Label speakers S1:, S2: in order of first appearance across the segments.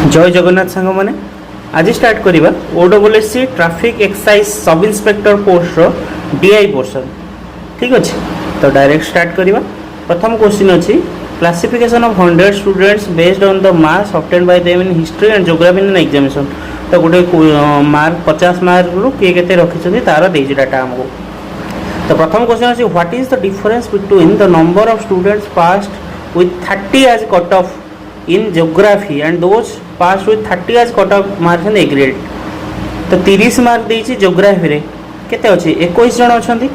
S1: जय जगन्नाथ सांग मैंने आज स्टार्ट करवा OWSC traffic excise sub inspector post रो डीआई पोर्शन। ठीक अच्छे तो डायरेक्ट स्टार्ट करवा। प्रथम क्वेश्चन अच्छी classification of 100 students based on the marks obtained by them in history and geography in examination. तो गोटे मार्क 50 मार्क रू किए के रखी तार दे डाटा आमको। तो प्रथम क्वेश्चन अच्छी what is the difference between the number of students passed with 30 as cut off in geography and those pass with 30 as cut off marks in aggregate. तो 30 मार्क देछि ज्योग्राफी रे केते अछि 21 जन अछंती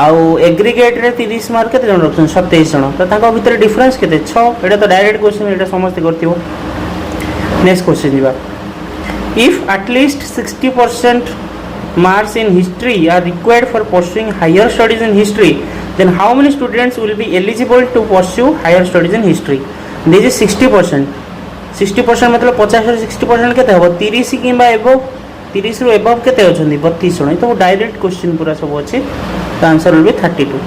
S1: आउ एग्रीगेट रे 30 मार्क केते जन रखछन 27 जन। तो ताको भितर डिफरेंस केते 6। एटा तो डायरेक्ट क्वेश्चन एटा समस्त करथिबो। नेक्स्ट क्वेश्चन दिबा if at least 60% marks in history are required for pursuing higher studies in history, then how many students will be eligible to pursue higher studies in history? This is 60%. 60% मतलब 50 से 60% केते हबो 30 किबा above 30 रु above केते अछंती 32 जण। तो direct question पूरा सब अछि। तो answer will B 32।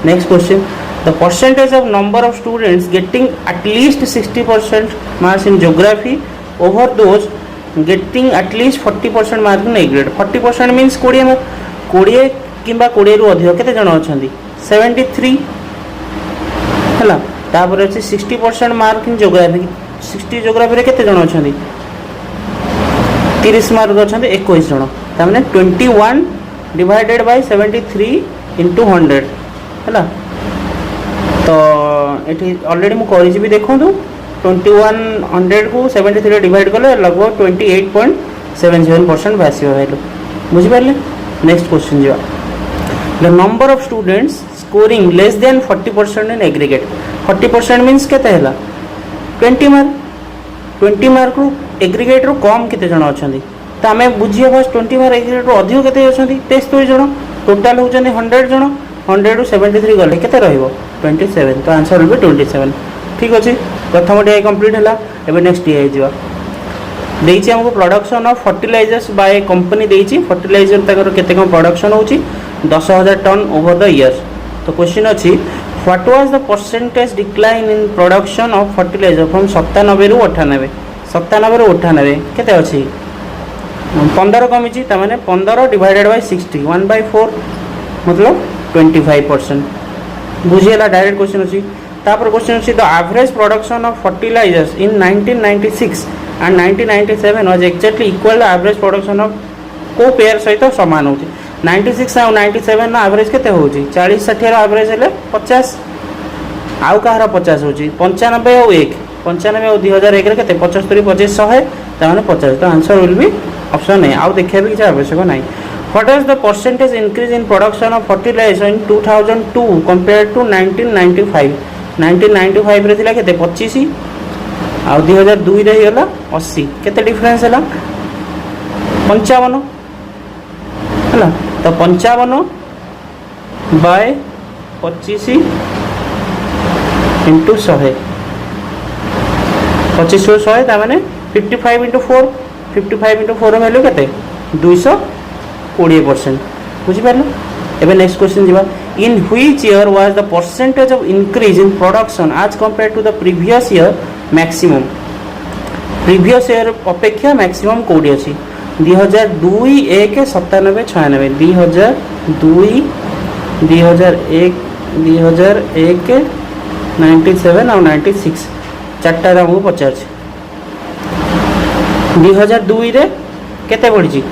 S1: Next question the percentage of number of students getting at least 60% marks in geography over those getting at least 40% mark in aggregate. 40% means 20 mark 20 किबा 20 रु अधिक केते जण अछंती 73 हला। तापर अछि 60% मार्क इन ज्योग्राफी 60 ज्योग्राफी रे केते जण अछंती 30 मार्क अछंती 21 जण। ता माने 21 डिवाइडेड बाय 73 इनटू 100 हला। तो एठी ऑलरेडी मु करिछि भी देखंतु 2100 को 73 डिवाइड कले लगभग 28.77% भासियो वैल्यू बुझि पारले। नेक्स्ट क्वेश्चन जिवा the number of students scoring less than 40% in aggregate. 40% means केते हला 20 मार्क 20 मार्क रू एग्रीगेट रू कम केते जण अछंती। त हमें बुझियो बस 20 मार्क एग्रीगेट रू अधिक केते अछंती 73 जण। टोटल होचंती 100 जण 100 रू 73 गले केते रहइबो 27। तो आंसर विल बी 27। ठीक अछि प्रथम डीआई कंप्लीट हला। एबे नेक्स्ट डीआई जिवा देछि हमको production of fertilizers by company देछि। फर्टिलाइजर तकर केते कम प्रोडक्शन होछि 10,000 टन ओवर द इयर्स। तो क्वेश्चन अछि what was the percentage decline in production of fertilizer from 97 रु 98। 97 रु 98 केते अछि 15 कमिछि। त माने 15 डिवाइडेड बाय 60 1/4 मतलब 25%। बुझियला डायरेक्ट क्वेश्चन अछि। तापर क्वेश्चन अछि the average production of fertilisers in 1996 and 1997 was exactly equal the average production of compare सहित समान होछि। 96 और 97 ना एवरेज केते होछि 40 60 रो एवरेज हेले 50 आउ कहार 50 होछि 95 और 1 95 और 2001 रे केते 75 25 100 त माने 50। तो answer will B option A आउ देखिया भी किछ आवश्यक नै। What is the percentage increase in production of fertilizer in 2002 compared to 1995? 1995 रे थिला केते 25 आ 2002 रे हिला 80 केते डिफरेंस हला 55 हला। तो 55 बाय 25 इंटू 100 25 रो 100 ता माने 55 इंटू 4 55 इंटू 4 वैल्यू केते 220%। बुझि पारलो। एबे नेक्स्ट क्वेश्चन जिबा in which year was the percentage of increase in production as compared to the previous year maximum. Previous year अपेक्षा मैक्सिमम कोडी अछि 2002 1 97 96 2002 2001 2001 97 और 96 चारटा हमको पचार 2002 रे केते बढ़ी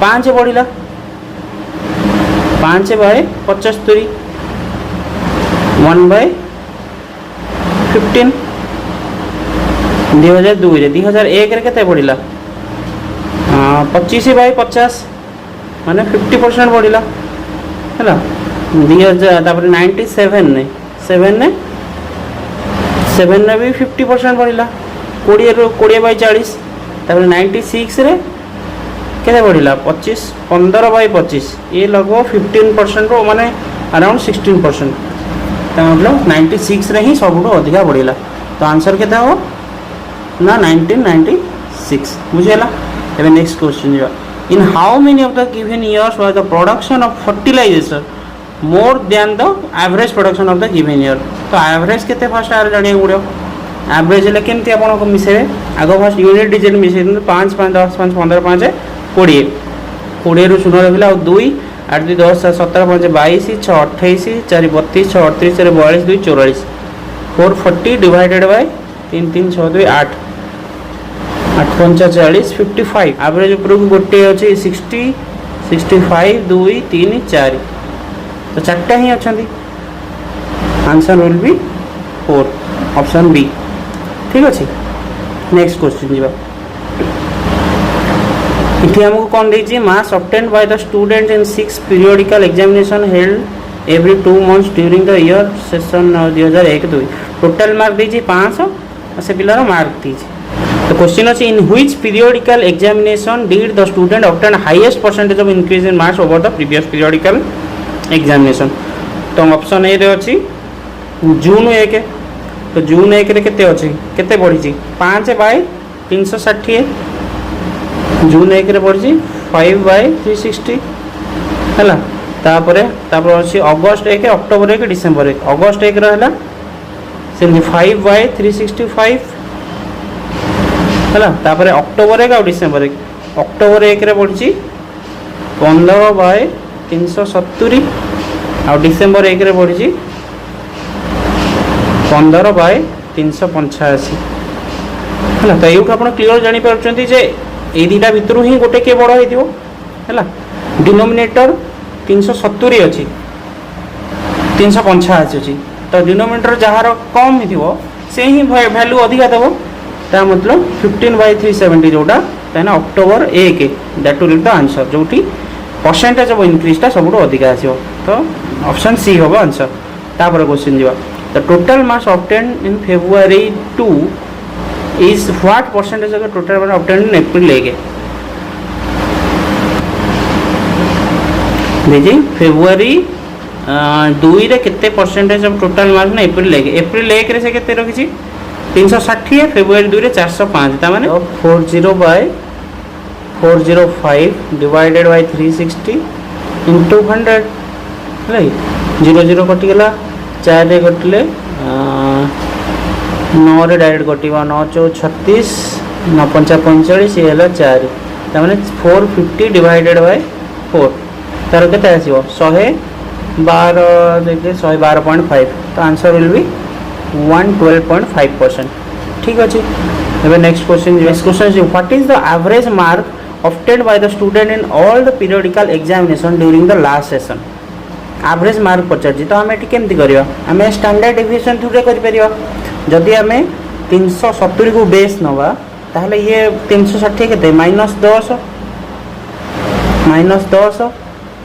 S1: 5 बढ़िला 5 बाय 75 1 बाय 15 2002 रे 2001 रे केते बढ़िला 25 बाय 50 माने 50% बढ़िला हैला। 2000 तापर 97 ने 7 ने 7 ने भी 50% बढ़िला 20 बाय 40। तापर 96 रे केते बढ़िला 25 15 बाय 25 ये लगभग 15% रो माने अराउंड 16%। त मतलब 96 रे ही सबुठो अधिका बढ़िला। तो आंसर केते हो ना 1996 बुझियला। एबे नेक्स्ट क्वेश्चन जिवा in how many of the given years was the production of fertiliser more than the average production of the given year. तो एवरेज केते फर्स्ट आर जानिया गुड़ो एवरेज हेल्ले केमती आप मिसेबे आग फास्ट यूनिट डिजिट मिसे 5 5 10 5 15 5 20 20 रु शून्य रहा और 2 8 2 10 17 5 22 6 28 4 32 6 38 4 42 2 44 440 डिवाइडेड बाय 3 3 6 2 8 8 5 40 55 एवरेज ऊपर को गोटे अच्छे 60 65 2 3 4 तो चार्टा ही अच्छा answer will be 4 option B ठीक अच्छे। नेक्स्ट क्वेश्चन जी इथे हमको कौन देछि marks obtained by the student in 6 periodical examination held every 2 months during the year session 2001-2 total mark देछि 500 से पिलार मार्क देछि। तो क्वेश्चन अछि in which periodical examination did the student obtain highest percentage of increase in marks over the previous periodical examination. तो option ए रे अछि जून 1 तो जून 1 रे केते अछि केते बढ़ी 5/360 जून 1 रे बढ़ी 5/360 हैला तापर अच्छी अगस्त 1 अक्टोबर 1 डिसेम्बर 1 अगस्त 1 रहा से 5/365 हैला तापर अक्टोबर 1 और डिसेम्बर 1 अक्टोबर 1 रे बढ़ी 15/370 और डिसेम्बर 1 रे बढ़ी 15/385 है। तो ये आप क्लीयर जापर जे ये दुटा भितर ही गोटे किए बड़ है डिनोमिनेटर 370 अच्छी 385 अच्छी तो डिनोमिनेटर जार कम हो से ही वैल्यू अधिका देव ता मतलब 15/370 जोटा ताना October 1 that will be the answer जो परसेंटेज ऑफ इंक्रीजटा सब अधिका आसो तो ऑप्शन सी हम आंसर। तापर क्वेश्चन जा the total marks obtained in February 2 is what percentage of the total marks obtained in April 1 देखिए February 2 रे केते परसेंटेज ऑफ टोटल मार्क्स ना April 1 रे से केते रखिछि 360 February 2 रे 405 ता माने 40/405 डिवाइडेड बाय 360 into 100 राइट 0 0 कटि गेला 4 रे कटले 9 रे डायरेक्ट कटिबा 9 4 36 9 5 45 ये हला 4 ता माने 450 डिवाइडेड बाय 4 तार केते आसीबो 112 देखे 112.5 तो आंसर विल बी 112.5% ठीक अछि। एबे next question is what is the average mark obtained by the student in all the periodical examination during the last session average mark पचार तो आम ये केमती करवा आम स्टैंडर्ड डेविएशन थ्रू कर जदि आम 370 को बेस नवा ताहले ये 360 के -10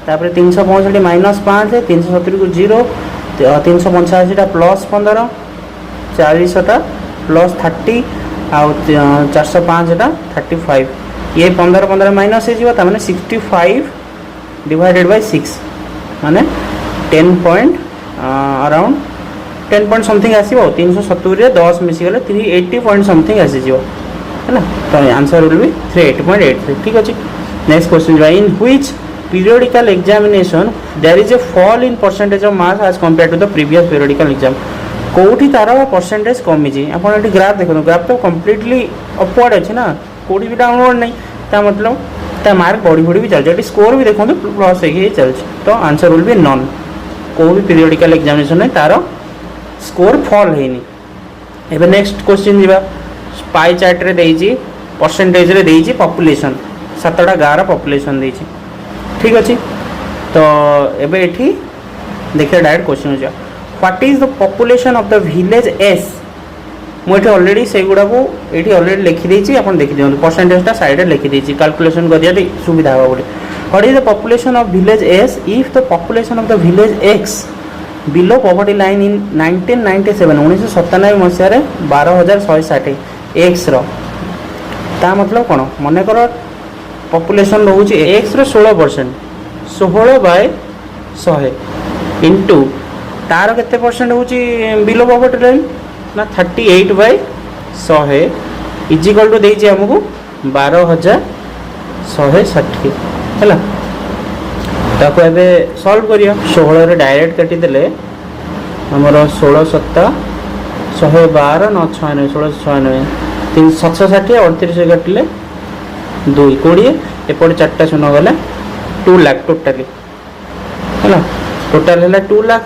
S1: तापर 365 -5 370 को 0 385 +15 40 +30 आउ 405 35 ये 15 15 माइनस हो मैंने 65 डिवाइडेड बाय 6 माने 10 पॉइंट अराउंड 10 पॉइंट समथिंग आसीबो 370 रे 10 मिसी गले 380 पॉइंट समथिंग आसी जिवो है ना तो आंसर विल बी 380.83 ठीक अछि। Next question in which periodical examination there is a fall in percentage of marks as compared to the previous periodical exam कोठी तार परसेंटेज कमी जी आपन एटी ग्राफ देखो ग्राफ तो कंप्लीटली अपवर्ड अछि ना कोठी भी डाउनवर्ड नहीं ता मतलब ता मार्क बड़ी बड़ी भी चल जेटी स्कोर भी देखो प्लस हे चल तो आंसर विल बी नॉन को भी पीरियोडिकल एग्जामिनेशन में तार स्कोर फॉल हेनी। एबे नेक्स्ट क्वेश्चन जीवा पाई चार्ट रे देइजी परसेंटेज रे देइजी पॉपुलेशन 7टा गार पॉपुलेशन देइजी ठीक अच्छे। तो एबे एठी देखिए डायरेक्ट क्वेश्चन हो what is the population of the village S मुझे ऑलरेडी से गुड़ा को ये ऑलरेडी लिखी देछि अपन देखि दियौ परसेंटेजटा साइड रे लिखि देछि कैलकुलेशन करिया सुविधा हो बोले what is the population of village S if the population of the village X below poverty line in 1997 मसीह 12,160 एक्स रो ता मतलब कौन मन कर पॉपुलेशन रोचे एक्स रो 16% 16/100 इंटू तार केते परसेंट होची बिलो पॉवर्टी लाइन ना 38/100 इजिकल टू देइछि हमकु 12,160 हैला ताको एबे सॉल्व करिया 16 रे डायरेक्ट काटी देले हमर 16 7 112 9 96 1696 760 38 काटिले 2 20 एपटे 4टा शून्य गले 2 लाख टोटाली है टोटाल है 2 लाख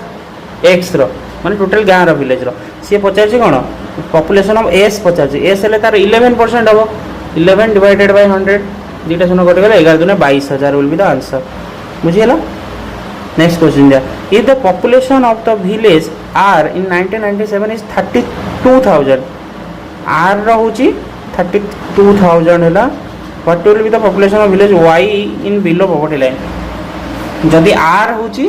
S1: एक्स माने टोटाल गाँव विलेज सी पचार कौन population of S Pachar S है तार 11% हम 11 डिवाइडेड बाय 100 दुटा शून्य कटिगला 11 दूने 22,000 विल बी द आंसर बुझीगला। नेक्स्ट क्वेश्चन दिया if the population of the village R in 1997 is 32,000 R रोची 32,000 है what will be the population of village Y in below poverty line जदि आर होची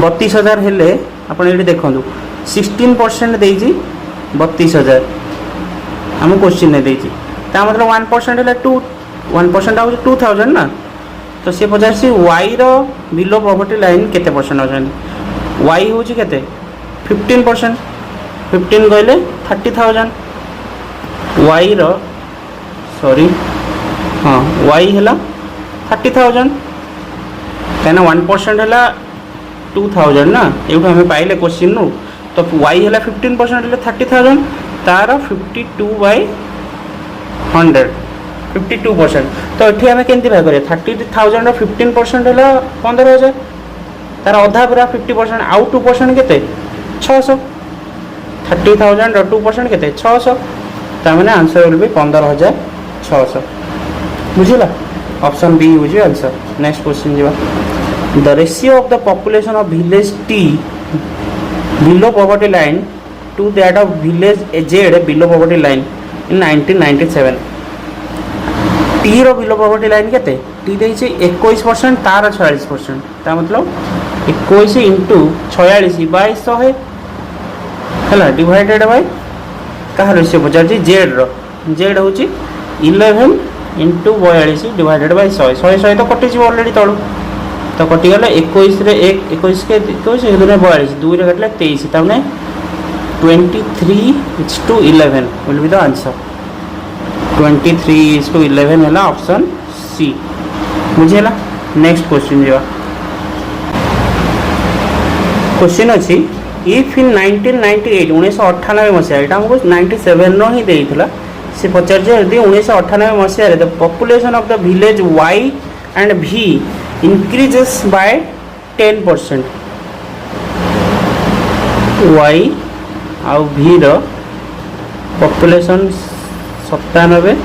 S1: 32,000 हेले आपण ये देखो 16% देजी 32,000 आम क्वेश्चन ने देजी ता मतलब 1% है 1% आउट 2,000 ना तो सी पचार सी वाई रो बिलो पॉवर्टी लाइन केते परसेंट अच्छा वाई होची केते 15% 15 कहले 30,000 वाई रो सॉरी हाँ वाई है 30,000 कहीं 1% है 2,000 ना ये आम पाइले क्वेश्चन नु तो वाई है 15% है 30,000 तार 52/100 52% तो ये आम केमती भाग करें 30,000 15% है 15,000 तार अधा पूरा 50% आउ 2% के 600 30,000 2% के 600 तार आंसर विल बी 15,600 बुझला ऑप्शन बी हूँ आंसर। नेक्स्ट क्वेश्चन जी the ratio of the population of village T below poverty line to that of village Z below poverty line in 1997 T रो बिलो पॉवर्टी लाइन के T देछि 21% तार 46% ता मतलब 21 into 46 bye 100 है divided by कहा ratio पचार Z रो Z हूँ 11 into 42 divided by 100 100 तो कटि ऑलरेडी तलू तो कटिगला 21 रे 21 के 21 दुने 42 2 रे कटला 23 तने 23:11 विल बी द आंसर 23:11 है ऑप्शन सी बुझेला। नेक्स्ट क्वेश्चन जो क्वेश्चन अच्छी इफ इन 1998 1998 मसीहा यहाँ हमको 97 रो ही देइथिला से पचार यदि 1998 मसीह the population of the village Y and भी इंक्रीजेस बाय 10% वाई आउ भी रो पॉपुलेशन 97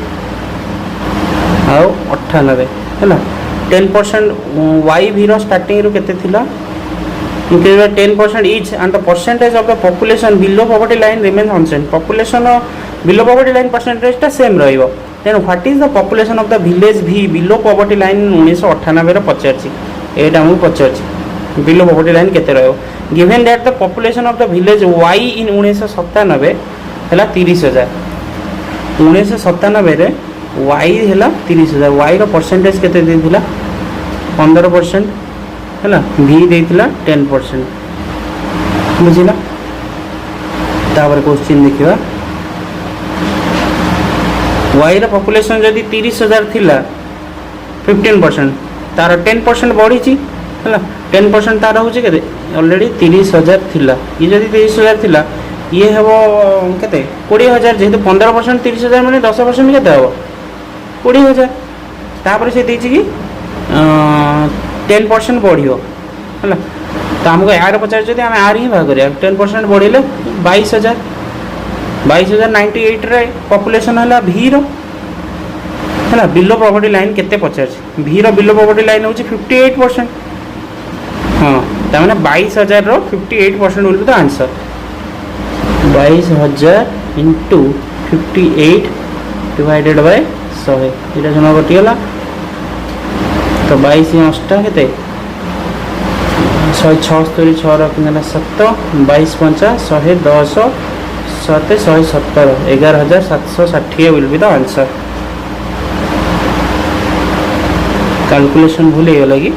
S1: आउ 98 है 10% वाई भी रो स्टार्टिंग रो केते थिला increase by 10% each and the percentage of the population below poverty line remains unchanged population below poverty line percentage टा same रहिबो then what is the population of the village v below poverty line 1998 रो पचारछि एटा हम पचारछि below poverty line केते रहयो given that the population of the village y in 1997 हला 30,000 1997 रे y हला 30,000 y रो percentage केते देथिला 15% है भी देथिला 10% बुझिला। तापर क्वेश्चन देखिबा वाई रो पॉपुलेशन जदी 30,000 थिला 15% तार 10% बढ़ी है 10% तार हो ऑलरेडी 30,000 थिला ये जदी 30,000 थिला ये हेबो केते 20,000 जेहेतु 15% 30,000 माने 10% केते हेबो 20,000 तापर से देछि कि 10% बढ़ियो है तो आमको यार पचार जब आम आर ही भाग करिया 10% बढ़े 22,000 22,098 रे पॉपुलेशन है भी रो है बिलो पॉवर्टी लाइन केते पचार भी रो बिलो पॉवर्टी लाइन हूँ 58% हाँ तमें 22,000 रो 58% will be the answer 22,000 into 58 divided by 100 ये जन कटिगला तो 22 अष्टा के 176 6 रखना 7 22 5 110 7 170 11,760 will be the answer calculation भूल लगी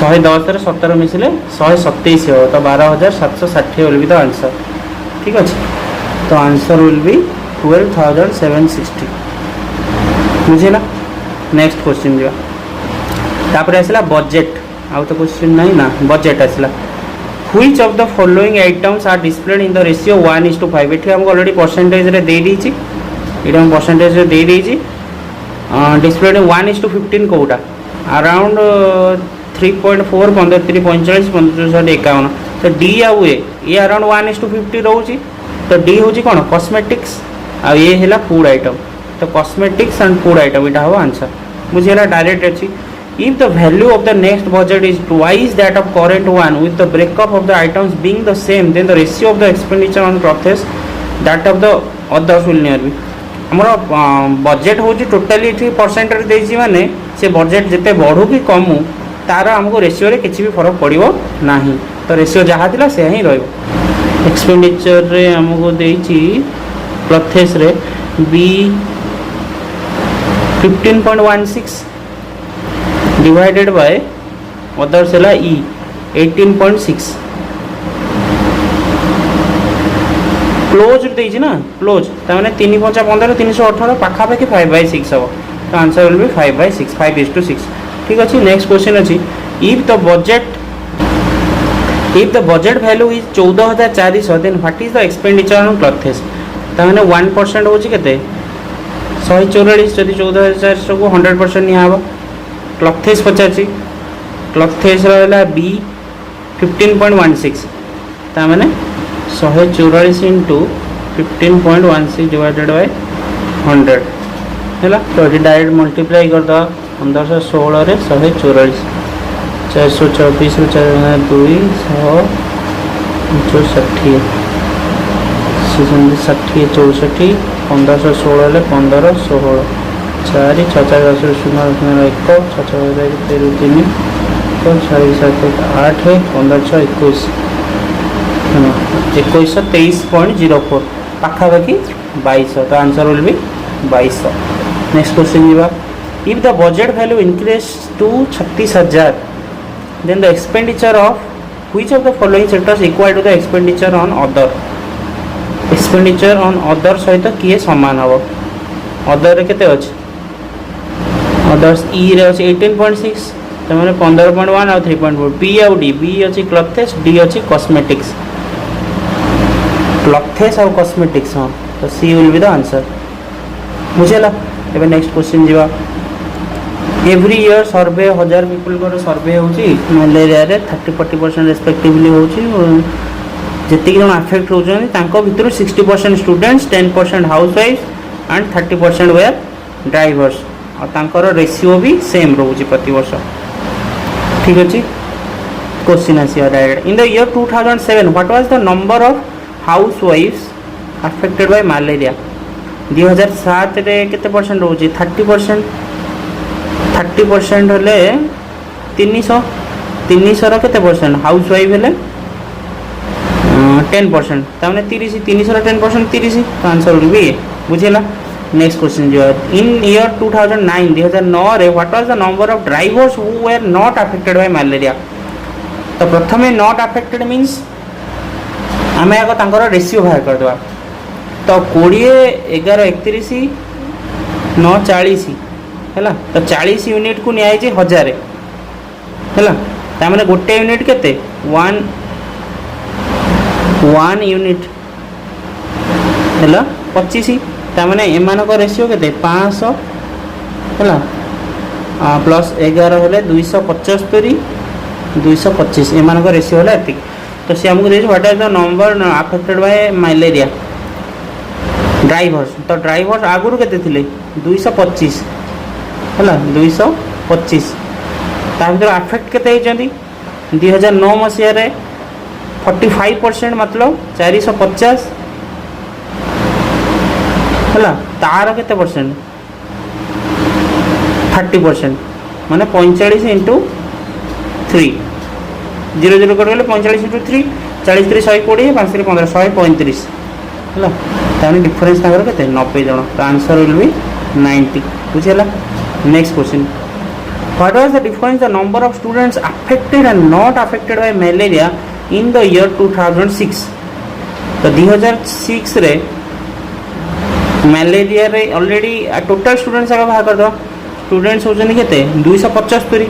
S1: 110 रे 17 मिसिले 127 हो तो 12,760 विल बी द आंसर ठीक अच्छे तो आंसर विल बी 12,760 बुझेला। नेक्स्ट क्वेश्चन जो तापर आसला बजेट आउ तो क्वेश्चन नहीं ना बजेट आसला which of the following items are displayed in the ratio 1:5 ये हमको ऑलरेडी परसेंटेज रे दे दी छी ये हम परसेंटेज रे दे दी छी डिस्प्लेड 1:15 कोटा अराउंड 3.4 53 45 55 51 तो डी आउ ये अराउंड 1:50 रोची तो डी हूँ कौन कॉस्मेटिक्स आ ये है फूड आइटम तो कॉस्मेटिक्स एंड फूड आइटम यहाँ हम आंसर बुझेगा डायरेक्ट अच्छी if the value of the next budget is twice that of current one with the breakup of the items being the same then the ratio of the expenditure on clothes that of the others will near be हमरो budget हूँ totally ये percent देसी माने से budget जिते बढ़ू कि कमू तार हमको रेशियो रे किसी भी फरक पड़ो ना तो रेशियो जहाँ थिला से ही रहिबो एक्सपेंडिचर रे हमको देछि क्लॉथेस रे बी 15.16 डिवाइडेड बाय अदर्स है ई 18.6 क्लोज देछि ना क्लोज ताने 3 5 15 318 पाखापाखि 5/6 हम तो आंसर विल बी 5/6 5:6 ठीक अच्छे नेक्स्ट क्वेश्चन अच्छी if the budget value is 14,400 then what is the expenditure on clothes ताने 1% होछि केते 144 जदि 14,400 को 100% निया हबो क्लॉथेस पचाची क्लॉथेस रहला बी 15.16 ता माने 144 इंटू 15.16 डिवाइडेड बाय 100 है तो ये डायरेक्ट मल्टीप्लाई कर दो 1516 रे 144 424 रू 260 60 64 1516 ले 15 16 4 6 4 10 0 0 1 6 6 13 3 4 7 8 15 6 21 2123.04 पाखापाखि 2200 तो answer will be 2200 next question जीवा if the budget value increase to 36,000 then the expenditure of which of the following sectors equal to the expenditure on other expenditure on other सहित किए समान हम अदर रे केते अछि अदर्स ई रे अछि 18.6 तो माने 15.1 और 3.4 बी आउ डी बी अछि क्लॉथेस डी अछि कॉस्मेटिक्स क्लॉथेस और कॉस्मेटिक्स हाँ तो सी विल बी द आंसर बुझेला एबे नेक्स्ट क्वेश्चन जीवा एवरी ईयर सर्वे 1000 पीपल को सर्वे होची मलेरिया रे 30-40% रेस्पेक्टिवली होची जेतिक जन अफेक्ट होचन तांको भितर 60% students 10% housewife and 30% were drivers और तांकर रेशियो भी सेम रोची प्रति वर्ष ठीक अछि क्वेश्चन आसी direct in the year 2007 what was the number of housewifes affected by malaria 2007 रे केते परसेंट रोची 30% हेले 300 रो केते परसेंट हाउसवाइफ हेले 10% ताने 30 300 रो 10% 30 तो आंसर विल बी बुझेला नेक्स्ट क्वेश्चन जो इन ईयर 2009 रे what was the number of drivers who were not affected by malaria तो प्रथमे नॉट अफेक्टेड मींस आमे आगो तांकर रेशियो बाहर कर दवा तो 20 11 31 9 40 हैला तो 40 यूनिट को निया जे 1000 हैला ता माने गोटे यूनिट केते 1 यूनिट हैला 25 ता माने एमान को रेशियो केते 500 हैला प्लस 11 हेले 275 225 एमान को रेशियो होला एति तो से हमको देछ what is the number affected by malaria drivers तो ड्राइवर्स आगुरु केते थिले 225 हैला 225 ता भीतर अफेक्ट केते हेचंदी 2009 मसिया रे 45% मतलब 450 हैला तार केते परसेंट 30% माने 45 इंटू 3 0 0 कर गले 45 इंटू 3 40 3 120 5 3 15 135 हैला ताने डिफरेंस ताकर केते 90 जण तो आंसर विल बी 90 बुझेला next question what was the difference the number of students affected and not affected by malaria in the year 2006 तो 2006 रे मलेरिया रे ऑलरेडी टोटल स्टूडेंट्स आगे बाहर कर दो स्टूडेंट्स होचनी केते 275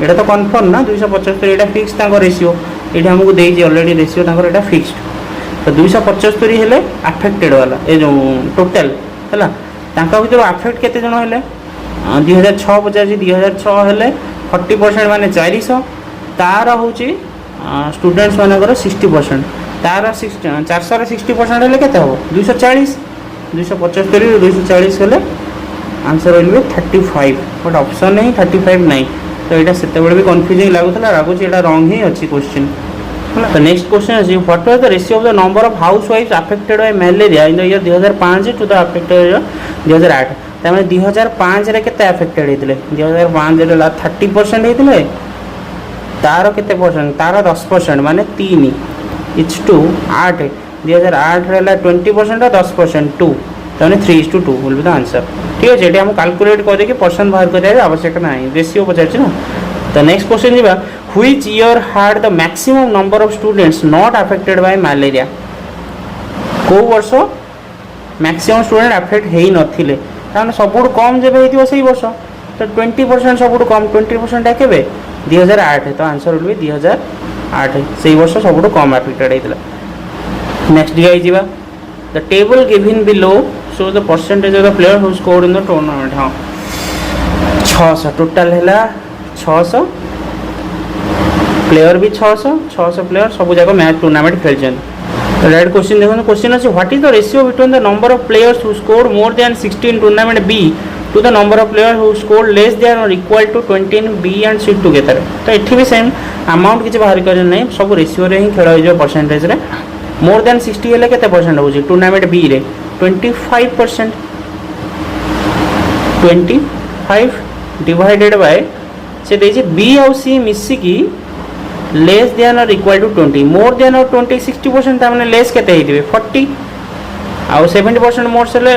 S1: एटा तो कंफर्म ना 275 एटा फिक्स ताको रेशियो ये हमको देती ऑलरेडी रेशियो एटा फिक्स्ड। तो 275 हेले अफेक्टेड वाला ये जो टोटाल है भर अफेक्ट केते जन हेले 2006 पचास 2006 हेले 40% माने 400 तार हूँ स्टूडेंट्स मानकर 60% तार 400 60% हेले केते हम 240 275 240 हेले answer will B 35 but option नहीं 35 नहीं। तो यहाँ से भी कन्फ्यूजिंग लगुला लगुच रंग ही अच्छी क्वेश्चन है। तो नेक्स्ट क्वेश्चन अच्छी what was the ratio of the number of हाउस वाइफ्स affected by malaria in the year 2005 to the affected year 2008। तमें 2005 रे केते अफेक्टेड होते 2005 रे 30% होते तार केते परसेंट तार 10% माने 3 इच टू 8 2008 रे 20% और 10% 2 तमें 3:2 विल बी द आंसर। ठीक है ये हम कैलकुलेट करके परसेंट बाहर कर आवश्यक ना रेशियो पचार ना। तो नेक्स्ट क्वेश्चन जी which year had the maximum number of students not affected by malaria को वर्ष मैक्सिमम स्टूडेंट अफेक्ट हो नथिले ताने सबुठ कम जब होइतिबो सही वर्ष। तो 20% सबुठ कम 20% केबे 2008। तो आंसर विल बी 2008 सही वर्ष सबुठ कम अफेक्टेड होइतिला। नेक्स्ट दिखाई जीवा the table given below show the percentage of the player who scored in the tournament. हाँ 600 टोटाल है 600 प्लेयर भी 600 प्लेयर सब जगह मैच टूर्नामेंट खेल। तो डायरेक्ट क्वेश्चन देखो क्वेश्चन अच्छे what is the ratio between the number of players who scored more than 16 in tournament B to the number of player who scored less than और equal to 20 in B and C together. तो ये भी same amount किसी बाहर कर नहीं सब ratio रे ही खेल हो परसेंटेज रे मोर देन 60 हेले केते परसेंट हो टूर्नामेंट बी रे 25% 25 डिवाइडेड बाय से देखिए बी आउ सी मिसिकी लेस देन और इक्वल टू 20 मोर देन और 20 60% तामने लेस केते हेतिबे 40 आउ 70%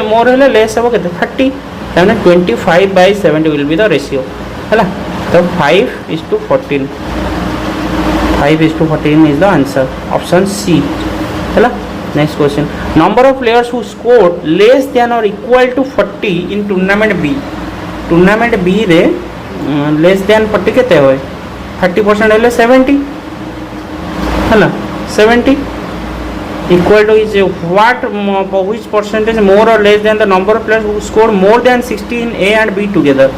S1: मोर हेले लेस हो केते 30 तामने 25/70 विल बी द रेशियो हैला। तो 5:14 5:14 is the answer option C हैला। Next question number of players who scored less than और equal to 40 in tournament B रे लेस देन 40 केते होय 30% हेले 70 हैला 70 equal to is what which percentage more और less than the number of players who scored more than 60 in A and be together.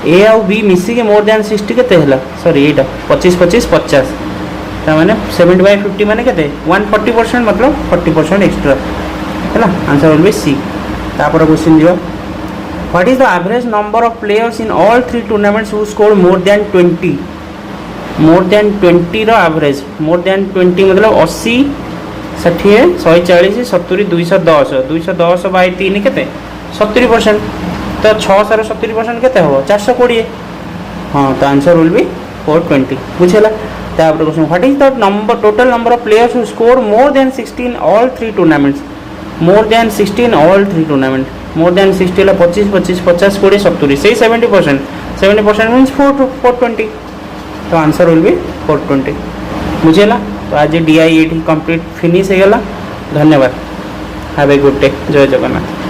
S1: ए आउ B मिसी के मोर देन 60 केते हैला सॉरी एटा 25 25 50 ताने 70/50 माने केते 140% मतलब 40% एक्स्ट्रा हैला। Answer will be C. तापर क्वेश्चन दियो what is the average number of players in all 3 tournaments who scored more than 20 रो एवरेज मोर देन 20 मतलब 80 60 140 70 210 210/3 केते 70%। तो 600 रो 70% केते हो 420। हाँ तो आंसर विल बी 420 बुझेला। तापर question what is the number total number of players who score more than 16 all 3 tournaments more than 16 all 3 tournament more than 60 है 25 25 50 20 70 से 70% मीन्स 420। तो आंसर विल बी 420 बुझेला। तो आज DI ये कंप्लीट फिनिश हो गला। धन्यवाद। Have a good day. जय जगन्नाथ।